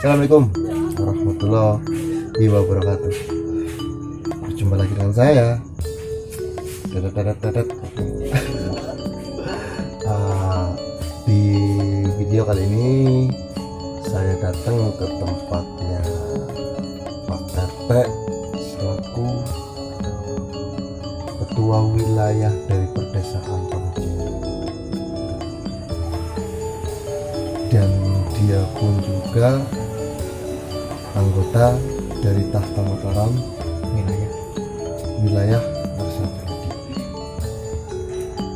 Assalamualaikum warahmatullahi wabarakatuh. Berjumpa lagi dengan saya. Di video kali ini saya datang ke tempatnya Pak RT selaku ketua wilayah dari Perdesaan Pamjaya, dan dia pun juga anggota dari Tahta Mataram wilayah Warszawa.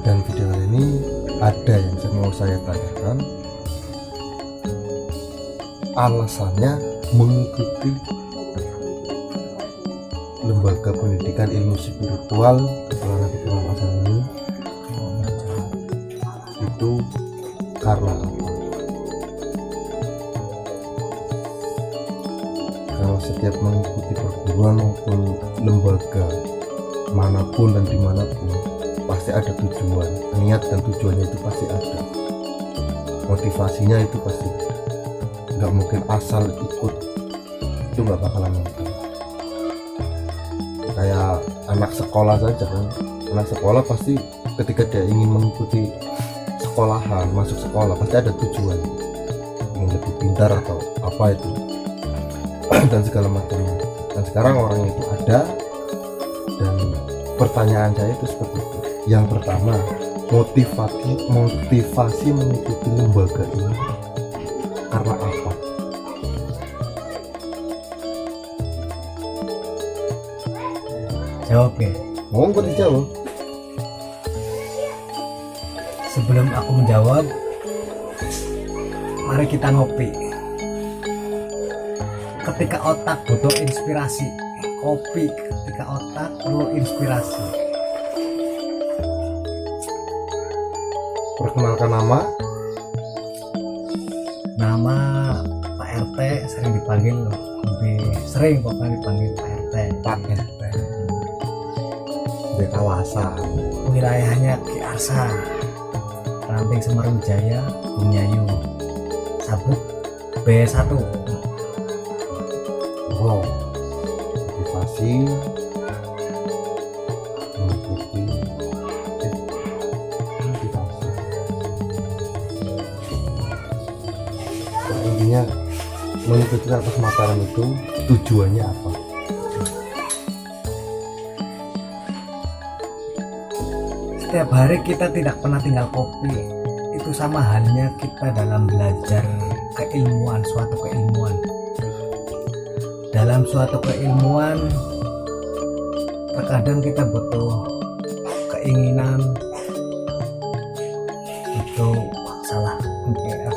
Dan video kali ini ada yang mau saya tanyakan, alasannya mengikuti lembaga pendidikan ilmu spiritual Kelana Keturunan Asal ini itu karena apa? Kalau setiap mengikuti perguruan maupun lembaga manapun dan dimanapun pasti ada tujuan, niat dan tujuannya itu pasti ada, motivasinya itu pasti ada. Nggak mungkin asal ikut, itu nggak bakalan mungkin. Kayak anak sekolah saja kan, anak sekolah pasti ketika dia ingin mengikuti sekolahan, masuk sekolah pasti ada tujuan, ingin lebih pintar atau apa itu dan segala macamnya. Dan sekarang orang itu ada, dan pertanyaan saya itu seperti itu. Yang pertama, motivasi mengikuti lembaga ini karena apa? Jawab ya. Monggo dijawab. Sebelum aku menjawab, mari kita ngopi. Ketika otak butuh inspirasi, kopi. Ketika otak perlu inspirasi. Perkenalkan nama. Nama Pak RT sering dipanggil, lebih sering pokoknya dipanggil Pak RT. Pak RT di kawasan Wilayahnya Ki Arsa, Ramping Semarang Jaya, Bunyayu, Sabuk B1. Oh, motivasi mengikuti motivasi. Nah, intinya mengikuti atas Mataram itu tujuannya apa? Setiap hari kita tidak pernah tinggal kopi. Itu sama halnya kita dalam belajar keilmuan, suatu keilmuan. Dalam suatu keilmuan terkadang kita butuh keinginan, butuh salah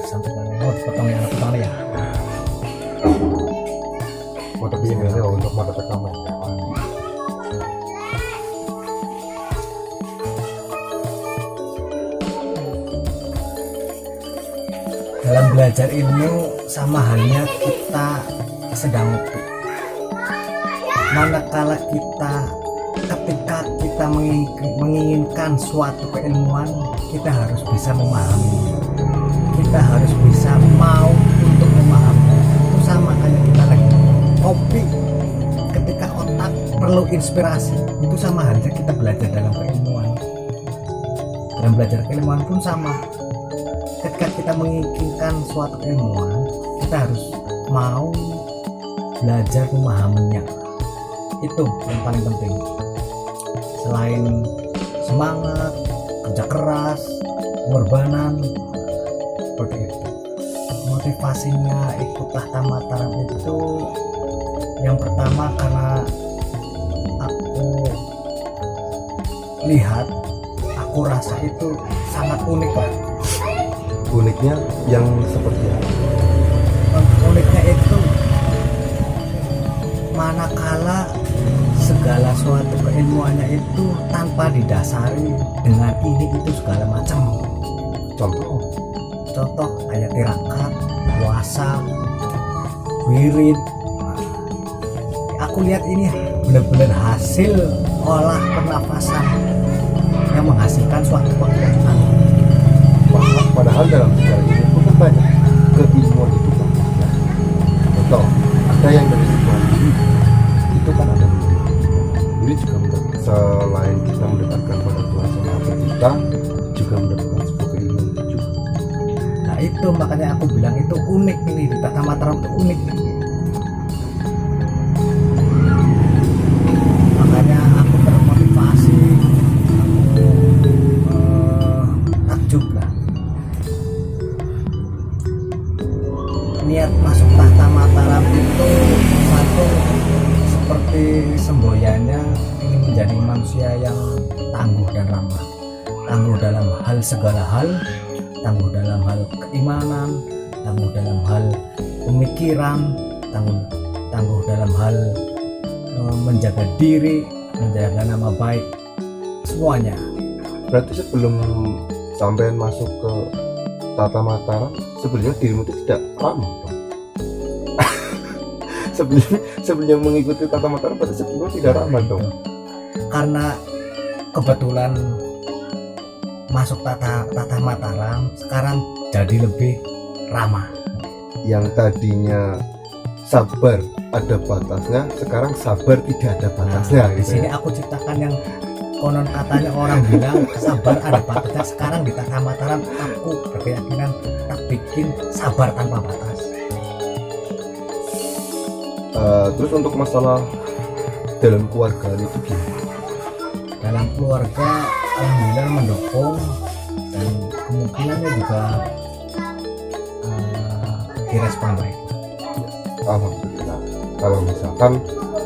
sampai potong ya. Mau tapi ini untuk mata pertama. Dalam belajar ilmu sama halnya kita sedang ngopi. Manakala ketika kita menginginkan suatu keilmuan, kita harus bisa memahami, kita harus bisa mau untuk memahami. Itu sama kayak kita lagi kopi, ketika otak perlu inspirasi, itu sama halnya kita belajar dalam keilmuan. Dalam belajar keilmuan pun sama. Ketika kita menginginkan suatu keilmuan, kita harus mau belajar memahaminya. Itu yang paling penting. Selain semangat, kerja keras, pengorbanan, seperti itu. Motivasinya ikut Tahta Mataram itu yang pertama karena aku lihat, aku rasa itu sangat unik lah. Uniknya yang seperti apa? Uniknya itu manakala segala suatu keilmuannya itu tanpa didasari dengan ini itu segala macam. Contoh kayak tirakat, puasa, wirid. Aku lihat ini benar-benar hasil olah pernafasan yang menghasilkan suatu pekerjaan. Padahal dalam sejarah ini itu kan banyak keilmuan itu kan. toh ada yang dari situasi itu kan ada ini juga selain kita mendekatkan pada Tuhan sama kita juga mendapatkan sebuah keilmuan juga. Nah itu makanya aku bilang itu unik ini di Tata Mataram itu unik ini. Makanya aku termotivasi, aku takjub lah. Niat masuk Tata Mataram itu satu seperti semboyannya ingin menjadi manusia yang tangguh dan ramah, tangguh dalam hal segala hal, tangguh dalam hal keimanan, tangguh dalam hal pemikiran, tangguh dalam hal menjaga diri, menjaga nama baik, semuanya. Berarti sebelum sampean masuk ke Tata Mataram sebenarnya dirimu itu tidak ramah dong. sebelum mengikuti Tata Mataram berarti sebelumnya tidak ramah dong. Karena kebetulan masuk Tata Mataram sekarang jadi lebih ramah. Yang tadinya sabar ada batasnya, sekarang sabar tidak ada batasnya. Di Gitu sini ya. aku ciptakan yang konon katanya orang bilang sabar ada batasnya. Sekarang di Tata Mataram aku berkeyakinan tak bikin sabar tanpa batas. Terus untuk masalah dalam keluarga itu gimana? Dalam keluarga alhamdulillah mendukung dan kemungkinannya juga direspon baik. Alhamdulillah. Kalau misalkan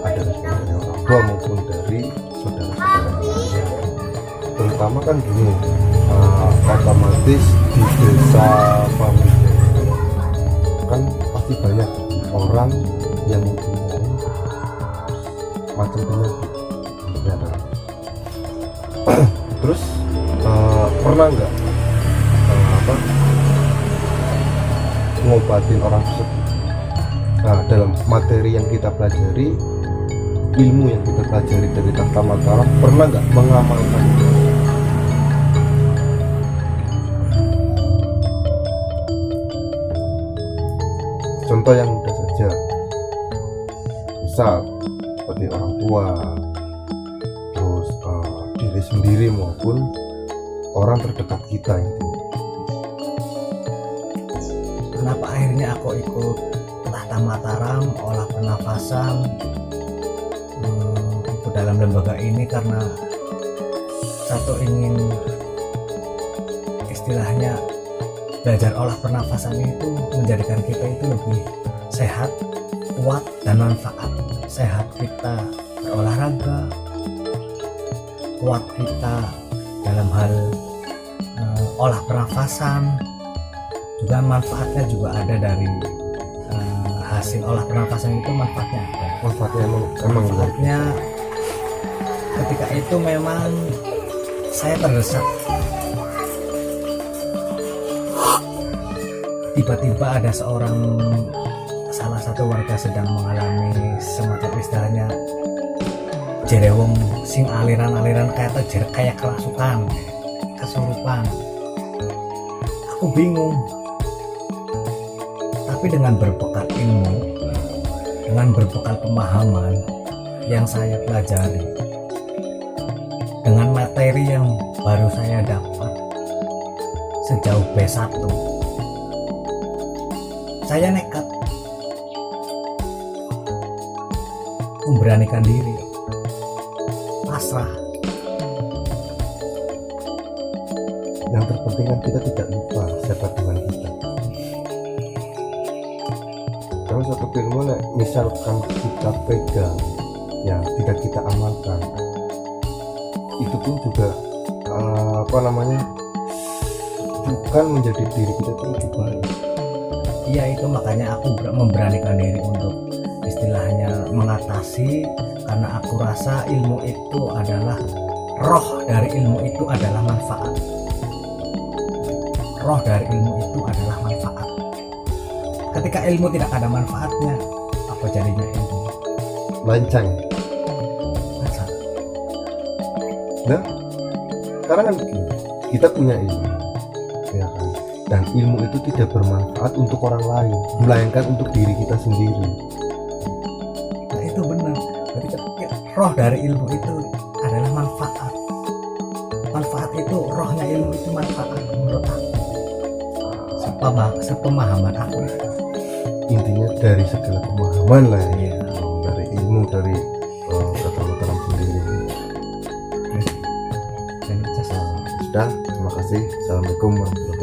ada respon dari orang tua maupun dari saudara-saudara lainnya, terutama kan gini, otomatis di desa Pamijaya kan pasti banyak orang yang mempunyai macam penyakit. Ya, kan? Terus pernah nggak ngobatin orang tersebut? Nah, dalam materi yang kita pelajari, ilmu yang kita pelajari dari Tata Mataram, pernah nggak mengamalkan itu? Contoh yang mudah saja, misal seperti orang tua, terus diri sendiri maupun orang terdekat kita itu. Kenapa akhirnya aku ikut Tata Mataram, olah pernafasan, ikut dalam lembaga ini karena satu ingin istilahnya belajar olah pernafasan itu menjadikan kita itu lebih sehat, kuat dan manfaat. Sehat kita berolahraga, kuat kita dalam hal olah pernafasan, juga manfaatnya juga ada dari hasil olah pernafasan itu manfaatnya ada. Manfaatnya emang Manfaatnya ketika itu memang saya terdesak. Tiba-tiba ada salah satu warga sedang mengalami semacam istilahnya jerewong sing aliran-aliran kayak kerasukan, kesurupan. Aku bingung. Tapi dengan berbekal ilmu, dengan berbekal pemahaman yang saya pelajari, dengan materi yang baru saya dapat sejauh B1, saya nekat memberanikan diri, pasrah. Yang terpenting kan kita tidak lupa siapa Tuhan kita. Kalau satu ilmu misalkan kita pegang, ya tidak kita amalkan, itu pun juga bukan menjadi diri kita itu lebih baik. Iya, itu makanya aku memberanikan diri untuk istilahnya mengatasi, karena aku rasa ilmu itu adalah roh dari ilmu itu adalah manfaat. Roh dari ilmu itu adalah manfaat. Ketika ilmu tidak ada manfaatnya, apa jadinya ilmu? Lancang. Masa? Nah, sekarang kan begini, kita punya ilmu, ya kan? dan ilmu itu tidak bermanfaat untuk orang lain, melainkan untuk diri kita sendiri. Nah itu benar. Jadi roh dari ilmu itu adalah manfaat. Manfaat itu, rohnya ilmu itu manfaat menurut aku. Sepemahaman aku. Intinya dari segala pemahaman lah ya, Iya. dari ilmu, dari kata-kata sendiri. Dan jasa. Sudah, terima kasih. Assalamualaikum warahmatullahi wabarakatuh.